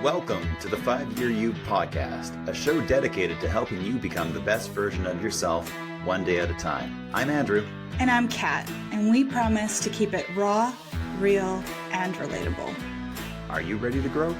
Welcome to the 5-Year You podcast, a show dedicated to helping you become the best version of yourself one day at a time. I'm Andrew. And I'm Kat, and we promise to keep it raw, real, and relatable. Are you ready to grow?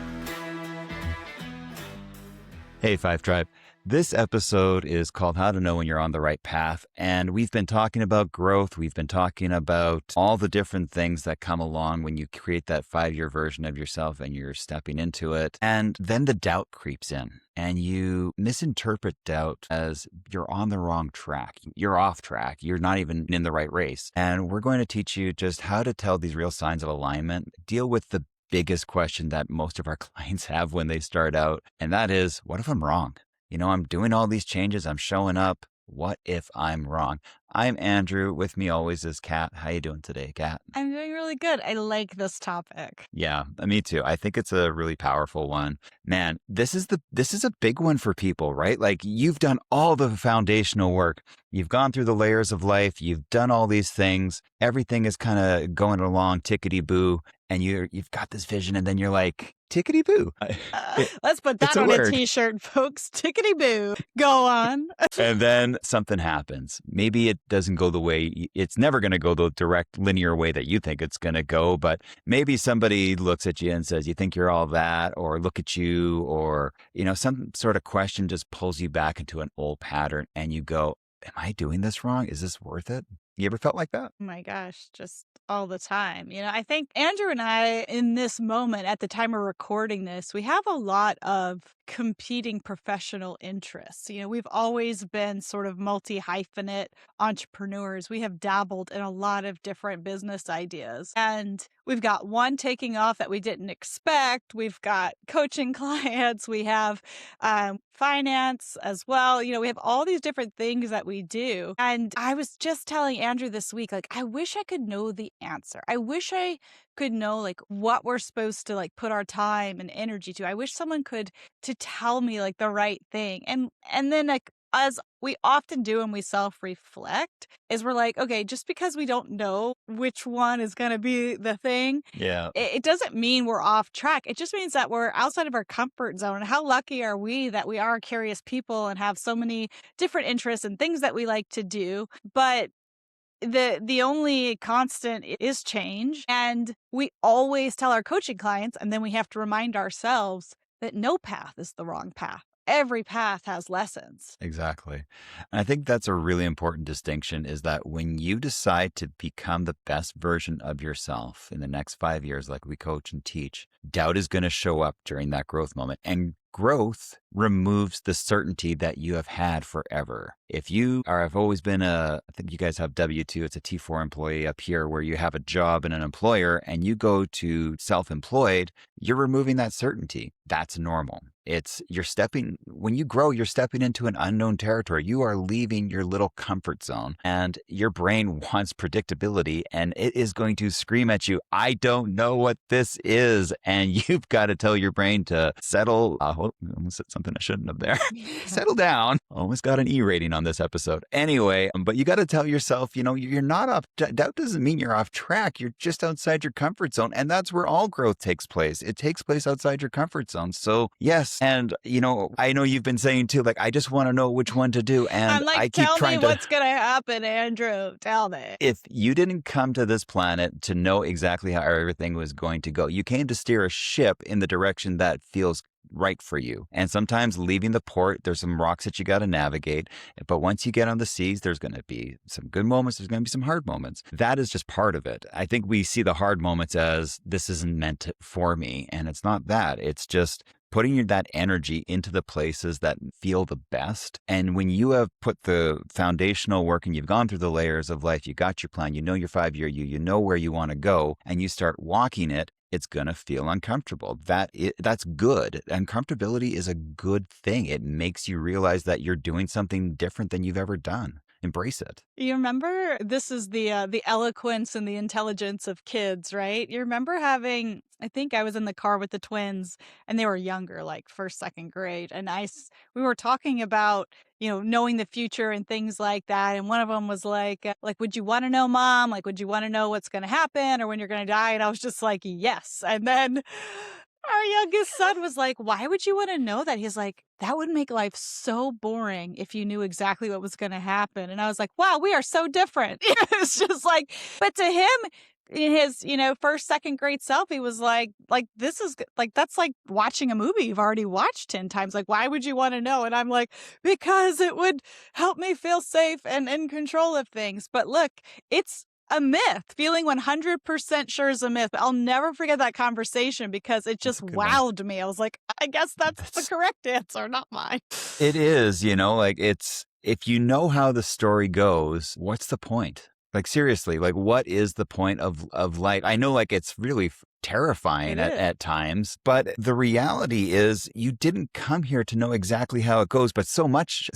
Hey, Five Tribe. This episode is called How to Know When You're on the Right Path. And we've been talking about growth. We've been talking about all the different things that come along when you create that 5-year version of yourself and you're stepping into it. And then the doubt creeps in and you misinterpret doubt as you're on the wrong track. You're off track. You're not even in the right race. And we're going to teach you just how to tell these real signs of alignment, deal with the biggest question that most of our clients have when they start out. And that is, what if I'm wrong? You know, I'm doing all these changes. I'm showing up. What if I'm wrong? I'm Andrew. With me always is Kat. How you doing today, Kat? I'm doing really good. I like this topic. Yeah, me too. I think it's a really powerful one. Man, this is a big one for people, right? Like you've done all the foundational work. You've gone through the layers of life. You've done all these things. Everything is kind of going along tickety-boo. And you've got this vision and then you're like, tickety-boo. Let's put that on a t-shirt, folks. Tickety-boo. Go on. And then something happens. Maybe it doesn't go the way, it's never going to go the direct linear way that you think it's going to go. But maybe somebody looks at you and says, you think you're all that, or look at you, or, you know, some sort of question just pulls you back into an old pattern and you go, am I doing this wrong? Is this worth it? You ever felt like that? Oh my gosh, just all the time. You know, I think Andrew and I, in this moment, at the time of recording this, we have a lot of competing professional interests. You know, we've always been sort of multi-hyphenate entrepreneurs. We have dabbled in a lot of different business ideas. And we've got one taking off that we didn't expect. We've got coaching clients. We have finance as well. You know, we have all these different things that we do. And I was just telling Andrew this week, like, I wish I could know the answer. I wish I could know like what we're supposed to like put our time and energy to. I wish someone could to tell me like the right thing. And then like as we often do when we self-reflect is we're like, okay, just because we don't know which one is going to be the thing, it doesn't mean we're off track. It just means that we're outside of our comfort zone. And how lucky are we that we are curious people and have so many different interests and things that we like to do. But the only constant is change. And we always tell our coaching clients, and then we have to remind ourselves that no path is the wrong path. Every path has lessons. Exactly. And I think that's a really important distinction is that when you decide to become the best version of yourself in the next 5 years, like we coach and teach, doubt is going to show up during that growth moment. And growth removes the certainty that you have had forever. If you are, I've always been I think you guys have W-2, it's a T4 employee up here where you have a job and an employer and you go to self-employed, you're removing that certainty. That's normal. When you grow, you're stepping into an unknown territory. You are leaving your little comfort zone and your brain wants predictability and it is going to scream at you, I don't know what this is. And you've got to tell your brain to settle. I almost said something I shouldn't have there. Settle down. Almost got an E rating on this episode. Anyway, but you got to tell yourself, you know, you're not off. Doubt doesn't mean you're off track. You're just outside your comfort zone. And that's where all growth takes place. It takes place outside your comfort zone. So yes. And, you know, I know you've been saying too, like, I just want to know which one to do. And I'm like, I keep tell trying me what's going to happen, Andrew. Tell me. If you didn't come to this planet to know exactly how everything was going to go, you came to steer a ship in the direction that feels right for you. And sometimes leaving the port, there's some rocks that you got to navigate. But once you get on the seas, there's going to be some good moments. There's going to be some hard moments. That is just part of it. I think we see the hard moments as this isn't meant for me. And it's not that. It's just putting that energy into the places that feel the best. And when you have put the foundational work and you've gone through the layers of life, you got your plan, you know your 5-year you know where you want to go, and you start walking it, it's going to feel uncomfortable. That's good. Uncomfortability is a good thing. It makes you realize that you're doing something different than you've ever done. Embrace it. You remember, this is the eloquence and the intelligence of kids, right? You remember having, I think I was in the car with the twins and they were younger, like first, second grade. And we were talking about, you know, knowing the future and things like that. And one of them was like, would you want to know, Mom? Like, would you want to know what's going to happen or when you're going to die? And I was just like, yes. And then Our youngest son was like, "Why would you want to know that?" He's like, "That would make life so boring if you knew exactly what was going to happen." And I was like, "Wow, we are so different." It's just like, but to him, in his, first, second grade self, he was like this is like, that's like watching a movie you've already watched 10 times. Like, why would you want to know? And I'm like, because it would help me feel safe and in control of things. But look, it's a myth. Feeling 100% sure is a myth. I'll never forget that conversation because it That's just a good one. wowed me. I was like, I guess that's the That's correct answer, not mine. it is, like it's if you know how the story goes, what's the point? Like seriously, like what is the point of life? I know like it's really terrifying It is. at times, but the reality is you didn't come here to know exactly how it goes, but so much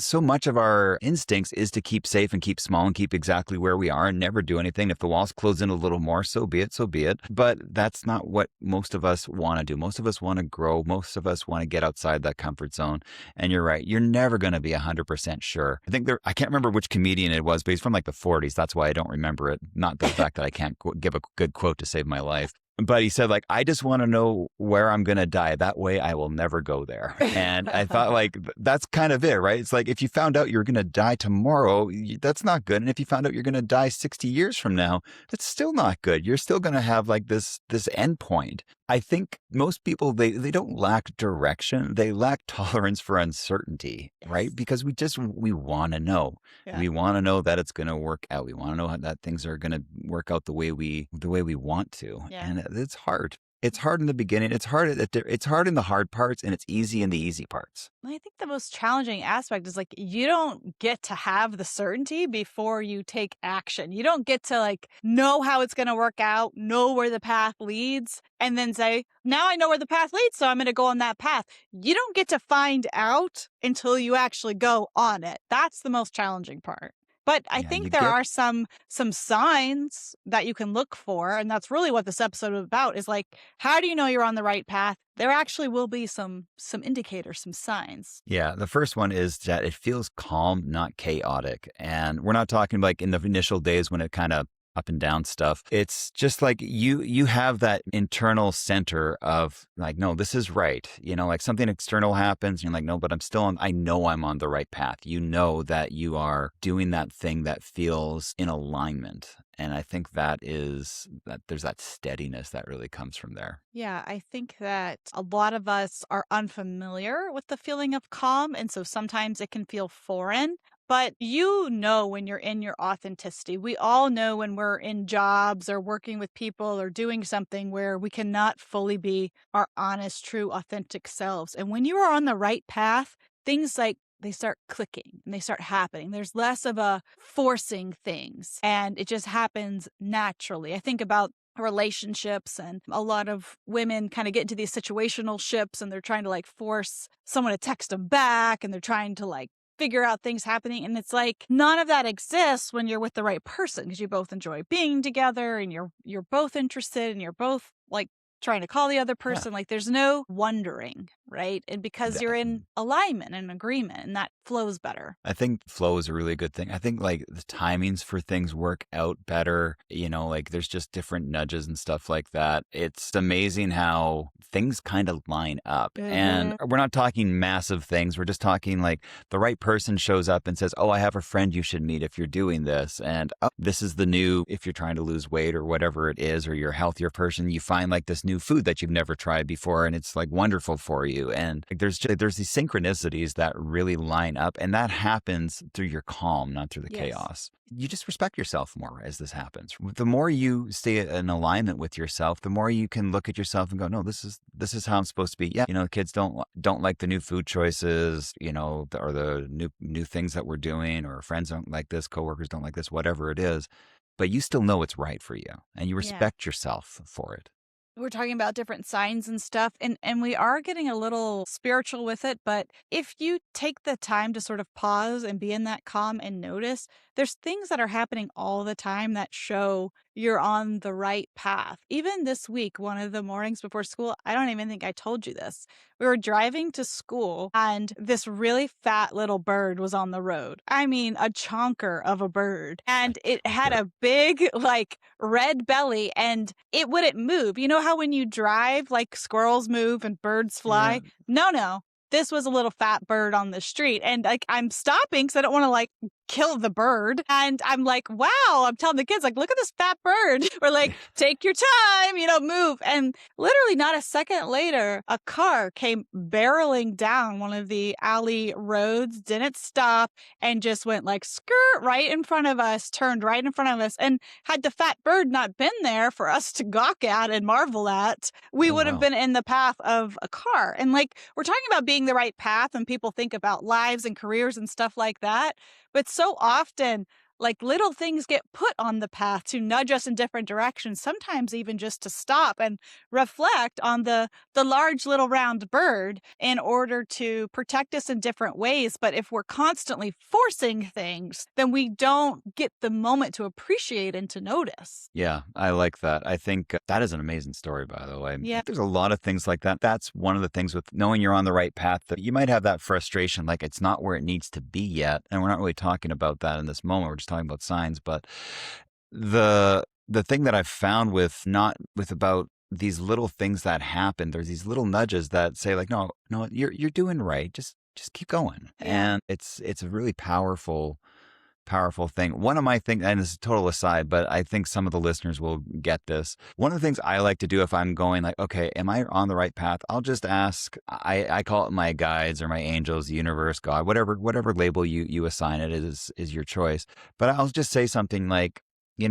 of our instincts is to keep safe and keep small and keep exactly where we are and never do anything. If the walls close in a little more, so be it. But that's not what most of us want to do. Most of us want to grow. Most of us want to get outside that comfort zone. And you're right. You're never going to be 100% sure. I can't remember which comedian it was, but he's from like the 40s. That's why I don't remember it. Not the fact that I can't give a good quote to save my life. But he said, like, I just want to know where I'm going to die. That way I will never go there. And I thought, like, that's kind of it, right? It's like if you found out you're going to die tomorrow, that's not good. And if you found out you're going to die 60 years from now, that's still not good. You're still going to have like this end point. I think most people, they don't lack direction. They lack tolerance for uncertainty, right? Yes. Because we want to know. Yeah. We want to know that it's going to work out. We want to know that things are going to work out the way we want to. Yeah. And it's hard. It's hard in the beginning. It's hard in the hard parts, and it's easy in the easy parts. I think the most challenging aspect is like you don't get to have the certainty before you take action. You don't get to like know how it's going to work out, know where the path leads, and then say, now I know where the path leads, so I'm going to go on that path. You don't get to find out until you actually go on it. That's the most challenging part. But I Yeah, think there are some signs that you can look for, and that's really what this episode is about, is like, how do you know you're on the right path? There actually will be some indicators, some signs. Yeah, the first one is that it feels calm, not chaotic. And we're not talking like in the initial days when it kind of up and down stuff. It's just like you have that internal center of like, no, this is right. Like something external happens and you're like, no, but I know I'm on the right path. You know that you are doing that thing that feels in alignment. And I think that there's that steadiness that really comes from there. Yeah, I think that a lot of us are unfamiliar with the feeling of calm. And so sometimes it can feel foreign. But when you're in your authenticity. We all know when we're in jobs or working with people or doing something where we cannot fully be our honest, true, authentic selves. And when you are on the right path, things like they start clicking and they start happening. There's less of a forcing things and it just happens naturally. I think about relationships, and a lot of women kind of get into these situational ships and they're trying to like force someone to text them back, and they're trying to like figure out things happening. And it's like none of that exists when you're with the right person, because you both enjoy being together and you're both interested and you're both like trying to call the other person. Like there's no wondering, right? And because you're in alignment and agreement, and that flows better. I think flow is a really good thing. I think like the timings for things work out better. Like there's just different nudges and stuff like that. It's amazing how things kind of line up. And we're not talking massive things. We're just talking like the right person shows up and says, oh, I have a friend you should meet if you're doing this. And this is the new, if you're trying to lose weight or whatever it is, or you're a healthier person, you find like this new food that you've never tried before, and it's like wonderful for you. And like, there's these synchronicities that really line up, and that happens through your calm, not through the chaos. You just respect yourself more as this happens. The more you stay in alignment with yourself, the more you can look at yourself and go, no, this is how I'm supposed to be. Yeah, kids don't like the new food choices, or the new things that we're doing, or friends don't like this, coworkers don't like this, whatever it is. But you still know it's right for you, and you respect yourself for it. We're talking about different signs and stuff, and we are getting a little spiritual with it. But if you take the time to sort of pause and be in that calm and notice, there's things that are happening all the time that show you're on the right path. Even this week, one of the mornings before school, I don't even think I told you this. We were driving to school and this really fat little bird was on the road. I mean, a chonker of a bird. And it had a big, like, red belly and it wouldn't move. You know how when you drive, like squirrels move and birds fly? Yeah. No. This was a little fat bird on the street. And like, I'm stopping because I don't want to like kill the bird. And I'm like, wow, I'm telling the kids, like, look at this fat bird. We're like, take your time, move. And literally not a second later, a car came barreling down one of the alley roads, didn't stop, and just went like skirt right in front of us, turned right in front of us. And had the fat bird not been there for us to gawk at and marvel at, we would have been in the path of a car. And like, we're talking about being the right path and people think about lives and careers and stuff like that. But so often, like little things get put on the path to nudge us in different directions, sometimes even just to stop and reflect on the large little round bird in order to protect us in different ways. But if we're constantly forcing things, then we don't get the moment to appreciate and to notice. Yeah, I like that. I think that is an amazing story, by the way. Yeah. There's a lot of things like that. That's one of the things with knowing you're on the right path, that you might have that frustration, like it's not where it needs to be yet. And we're not really talking about that in this moment. We're just talking about signs. But the thing that I've found with about these little things that happen, there's these little nudges that say like, no, you're doing right. Just keep going. Yeah. And it's a really powerful thing. One of my things, and this is a total aside, but I think some of the listeners will get this. One of the things I like to do if I'm going like, okay, am I on the right path? I'll just ask, I call it my guides or my angels, the universe, God, whatever label you assign it is your choice. But I'll just say something like, in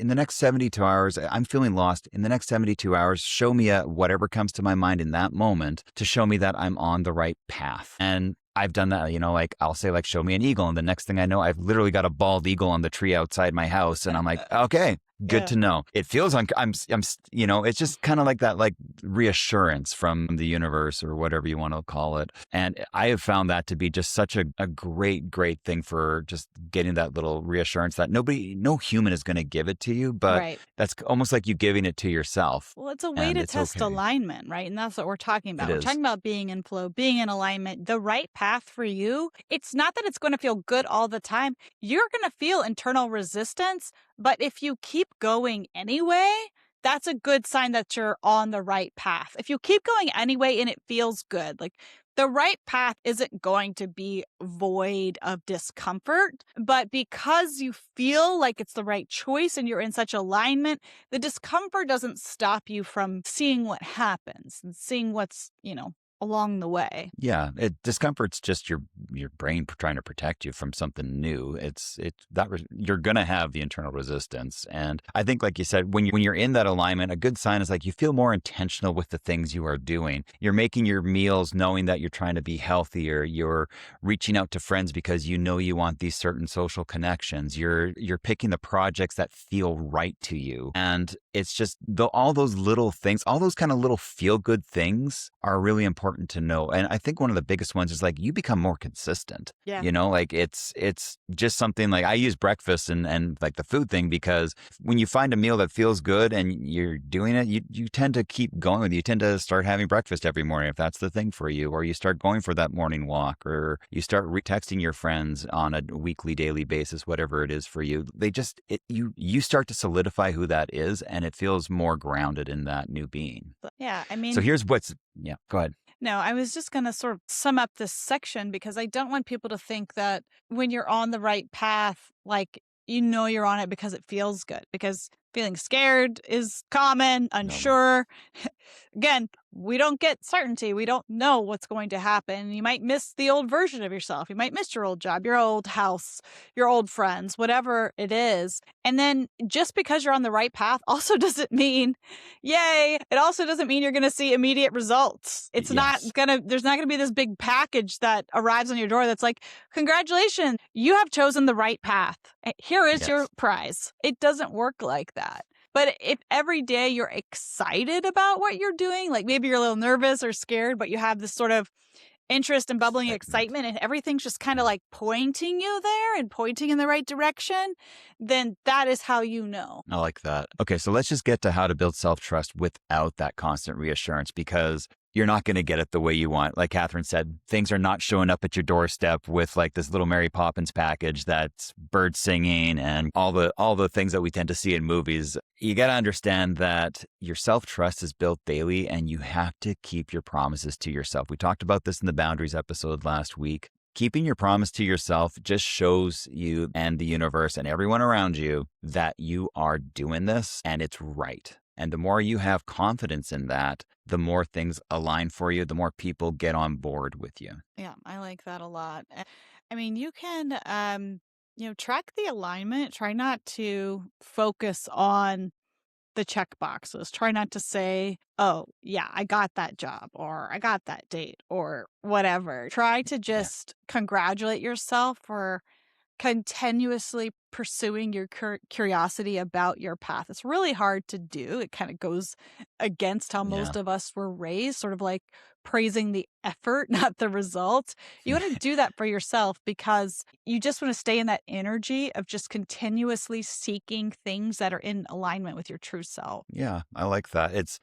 the next 72 hours, I'm feeling lost. In the next 72 hours, show me whatever comes to my mind in that moment to show me that I'm on the right path. And I've done that, like I'll say like, show me an eagle. And the next thing I know, I've literally got a bald eagle on the tree outside my house. And I'm like, okay, good to know. It feels, it's just kind of like that, like reassurance from the universe or whatever you want to call it. And I have found that to be just such a great, great thing for just getting that little reassurance that no human is going to give it to you, but that's almost like you giving it to yourself. Well, it's a way to test alignment, right? And that's what we're talking about. We're talking about being in flow, being in alignment, the right path for you. It's not that it's going to feel good all the time. You're going to feel internal resistance, but if you keep going anyway, that's a good sign that you're on the right path. If you keep going anyway and it feels good, like the right path isn't going to be void of discomfort, but because you feel like it's the right choice and you're in such alignment, the discomfort doesn't stop you from seeing what happens and seeing what's, along the way. Yeah, discomfort's just your brain trying to protect you from something new. You're gonna have the internal resistance, and I think, like you said, when you're in that alignment, a good sign is like you feel more intentional with the things you are doing. You're making your meals knowing that you're trying to be healthier. You're reaching out to friends because you want these certain social connections. You're picking the projects that feel right to you, and it's just all those little things, all those kind of little feel good things are really important to know. And I think one of the biggest ones is like you become more consistent. Yeah. Like it's just something like I use breakfast and like the food thing, because when you find a meal that feels good and you're doing it, you tend to keep going with it. You tend to start having breakfast every morning if that's the thing for you, or you start going for that morning walk, or you start texting your friends on a weekly, daily basis, whatever it is for you. You start to solidify who that is, and it feels more grounded in that new being. Yeah, I mean, so here's go ahead. No, I was just going to sort of sum up this section because I don't want people to think that when you're on the right path, like, you're on it because it feels good, because feeling scared is common, unsure. Again, we don't get certainty. We don't know what's going to happen. You might miss the old version of yourself. You might miss your old job, your old house, your old friends, whatever it is. And then just because you're on the right path also doesn't mean, yay, it also doesn't mean you're going to see immediate results. It's there's not going to be this big package that arrives on your door that's like, congratulations, you have chosen the right path. Here is your prize. It doesn't work like that. But if every day you're excited about what you're doing, like maybe you're a little nervous or scared, but you have this sort of interest and bubbling Excitement. excitement and everything's just kind of like pointing you there and pointing in the right direction, then that is how you know. I like that. Okay, so let's just get to how to build self-trust without that constant reassurance, because you're not going to get it the way you want. Like Catherine said, things are not showing up at your doorstep with like this little Mary Poppins package that's bird singing and all the things that we tend to see in movies. You got to understand that your self-trust is built daily, and you have to keep your promises to yourself. We talked about this in the boundaries episode last week. Keeping your promise to yourself just shows you and the universe and everyone around you that you are doing this and it's right. And the more you have confidence in that, the more things align for you, the more people get on board with you. Yeah, I like that a lot. I mean, you can, track the alignment. Try not to focus on the check boxes. Try not to say, oh, yeah, I got that job or I got that date or whatever. Try to just congratulate yourself for continuously pursuing your curiosity about your path. It's really hard to do. It kind of goes against how Yeah. most of us were raised, sort of like praising the effort, not the result. You want to do that for yourself because you just want to stay in that energy of just continuously seeking things that are in alignment with your true self. Yeah, I like that. It's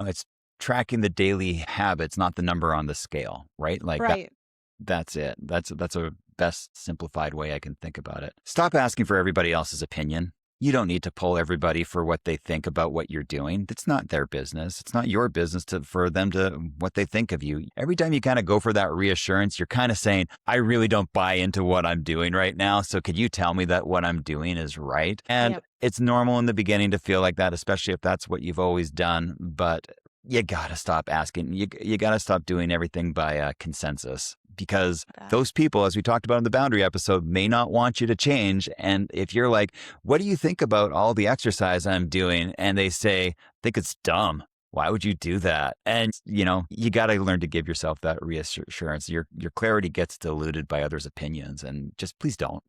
tracking the daily habits, not the number on the scale, right? Like Right. that's it. That's a best simplified way I can think about it. Stop asking for everybody else's opinion. You don't need to pull everybody for what they think about what you're doing. It's not their business. It's not your business for them to what they think of you. Every time you kind of go for that reassurance, you're kind of saying, I really don't buy into what I'm doing right now. So could you tell me that what I'm doing is right? And Yep. it's normal in the beginning to feel like that, especially if that's what you've always done. But you got to stop asking. You got to stop doing everything by consensus, because That. those people, as we talked about in the boundary episode, may not want you to change. And if you're like, what do you think about all the exercise I'm doing? And they say, I think it's dumb. Why would you do that? And, you got to learn to give yourself that reassurance. Your clarity gets diluted by others' opinions, and just please don't.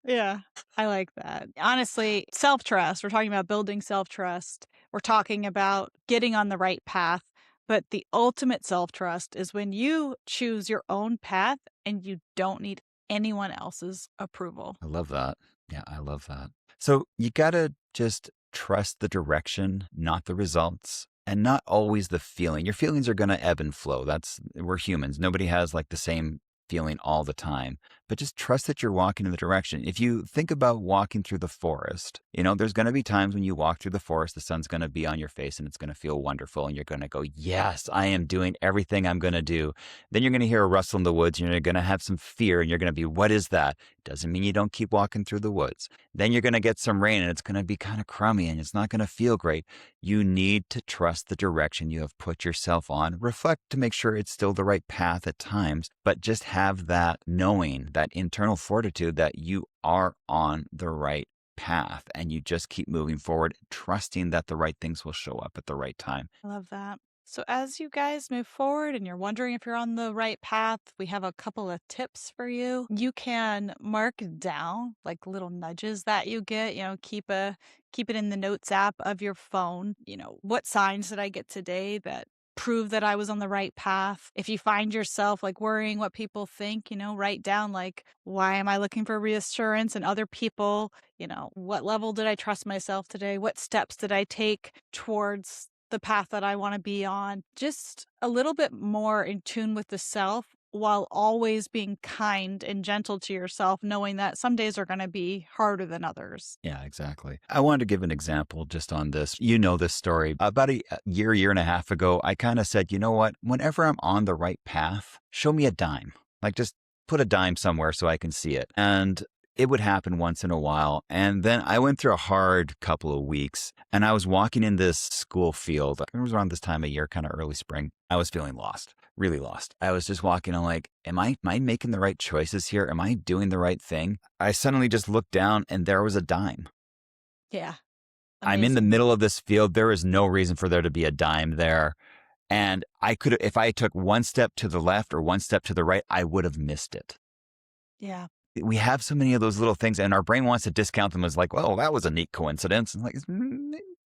Yeah, I like that. Honestly, self-trust, we're talking about building self-trust. We're talking about getting on the right path. But the ultimate self-trust is when you choose your own path and you don't need anyone else's approval. I love that. Yeah, I love that. So you got to just trust the direction, not the results, and not always the feeling. Your feelings are going to ebb and flow. We're humans. Nobody has like the same feeling all the time, but just trust that you're walking in the direction. If you think about walking through the forest, there's going to be times when you walk through the forest, the sun's going to be on your face and it's going to feel wonderful. And you're going to go, yes, I am doing everything I'm going to do. Then you're going to hear a rustle in the woods and you're going to have some fear and you're going to be, what is that? Doesn't mean you don't keep walking through the woods. Then you're going to get some rain and it's going to be kind of crummy and it's not going to feel great. You need to trust the direction you have put yourself on. Reflect to make sure it's still the right path at times, but just have that knowing, that internal fortitude that you are on the right path and you just keep moving forward, trusting that the right things will show up at the right time. I love that. So as you guys move forward and you're wondering if you're on the right path, we have a couple of tips for you. You can mark down like little nudges that you get, keep it in the notes app of your phone. What signs did I get today that prove that I was on the right path? If you find yourself like worrying what people think, write down like, why am I looking for reassurance in other people? What level did I trust myself today? What steps did I take towards the path that I want to be on? Just a little bit more in tune with the self while always being kind and gentle to yourself, knowing that some days are going to be harder than others. Yeah, exactly. I wanted to give an example just on this. You know this story. About a year and a half ago, I kind of said, you know what? Whenever I'm on the right path, show me a dime. Like just put a dime somewhere so I can see it. And it would happen once in a while. And then I went through a hard couple of weeks and I was walking in this school field. It was around this time of year, kind of early spring. I was feeling lost, really lost. I was just walking. I'm like, am I making the right choices here? Am I doing the right thing? I suddenly just looked down and there was a dime. Yeah. I'm in the Amazing. middle of this field. There is no reason for there to be a dime there. And I could, if I took one step to the left or one step to the right, I would have missed it. Yeah. We have so many of those little things and our brain wants to discount them as like, well, that was a neat coincidence. And like,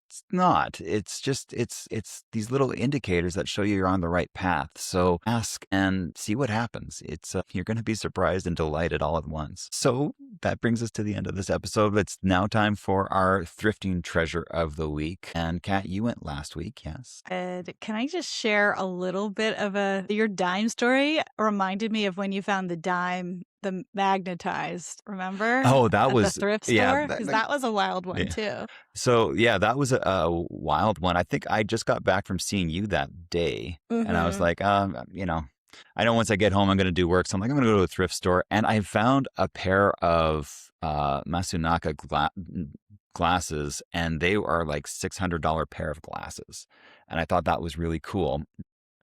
It's not. It's just it's these little indicators that show you're on the right path. So ask and see what happens. It's you're going to be surprised and delighted all at once. So that brings us to the end of this episode. It's now time for our thrifting treasure of the week. And Kat, you went last week, yes? And can I just share a little bit of your dime story? Reminded me of when you found the dime, the magnetized, remember? Oh, that At was the thrift store? yeah. Because that was a wild one Yeah. too. So yeah, that was a wild one. I think I just got back from seeing you that day, and I was Mm-hmm. like, I know once I get home I'm going to do work, so I'm like, I'm going to go to a thrift store, and I found a pair of Masunaka glasses, and they are like $600 pair of glasses, and I thought that was really cool.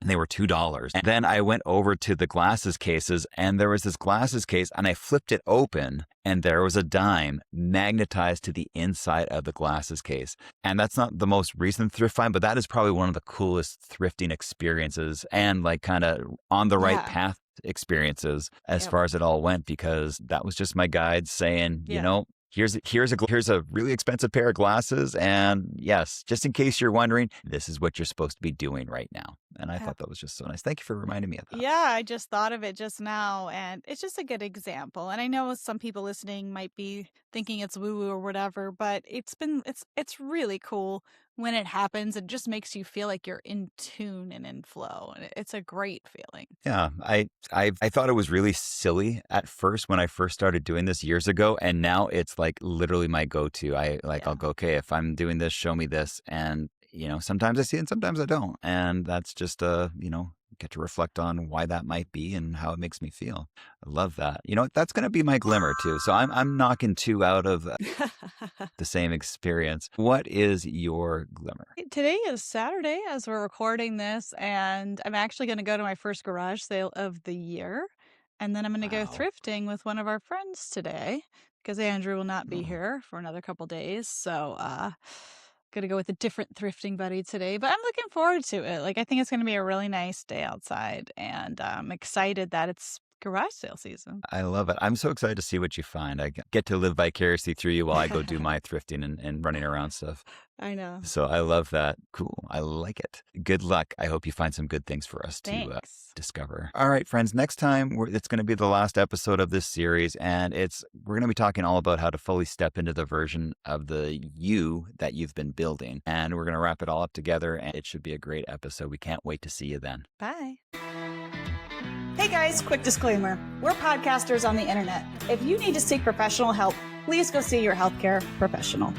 And they were $2. And then I went over to the glasses cases, and there was this glasses case, and I flipped it open, and there was a dime magnetized to the inside of the glasses case. And that's not the most recent thrift find, but that is probably one of the coolest thrifting experiences and like kind of on the right Yeah. path experiences as Yep. far as it all went, because that was just my guide saying, Yeah. here's a really expensive pair of glasses, and yes, just in case you're wondering, this is what you're supposed to be doing right now. And I Yeah. thought that was just so nice. Thank you for reminding me of that. Yeah, I just thought of it just now, and it's just a good example. And I know some people listening might be thinking it's woo-woo or whatever, but it's really cool when it happens. It just makes you feel like you're in tune and in flow, and it's a great feeling. Yeah, I thought it was really silly at first when I first started doing this years ago, and now it's like literally my go-to. I'll Yeah. go, okay, if I'm doing this, show me this, and sometimes I see it and sometimes I don't, and that's just get to reflect on why that might be and how it makes me feel. I love that. That's going to be my glimmer too. So I'm knocking two out of the same experience. What is your glimmer? Today is Saturday as we're recording this, and I'm actually going to go to my first garage sale of the year. And then I'm going to go Wow. thrifting with one of our friends today because Andrew will not be Oh. here for another couple days. So, going to go with a different thrifting buddy today, but I'm looking forward to it. Like, I think it's going to be a really nice day outside, and I'm excited that it's garage sale season. I love it. I'm so excited to see what you find. I get to live vicariously through you while I go do my thrifting and running around stuff. I know. So I love that. Cool. I like it. Good luck. I hope you find some good things for us to Thanks. discover. All right, friends. Next time, it's going to be the last episode of this series, and we're going to be talking all about how to fully step into the version of the you that you've been building. And we're going to wrap it all up together, and it should be a great episode. We can't wait to see you then. Bye. Hey guys, quick disclaimer. We're podcasters on the internet. If you need to seek professional help, please go see your healthcare professional.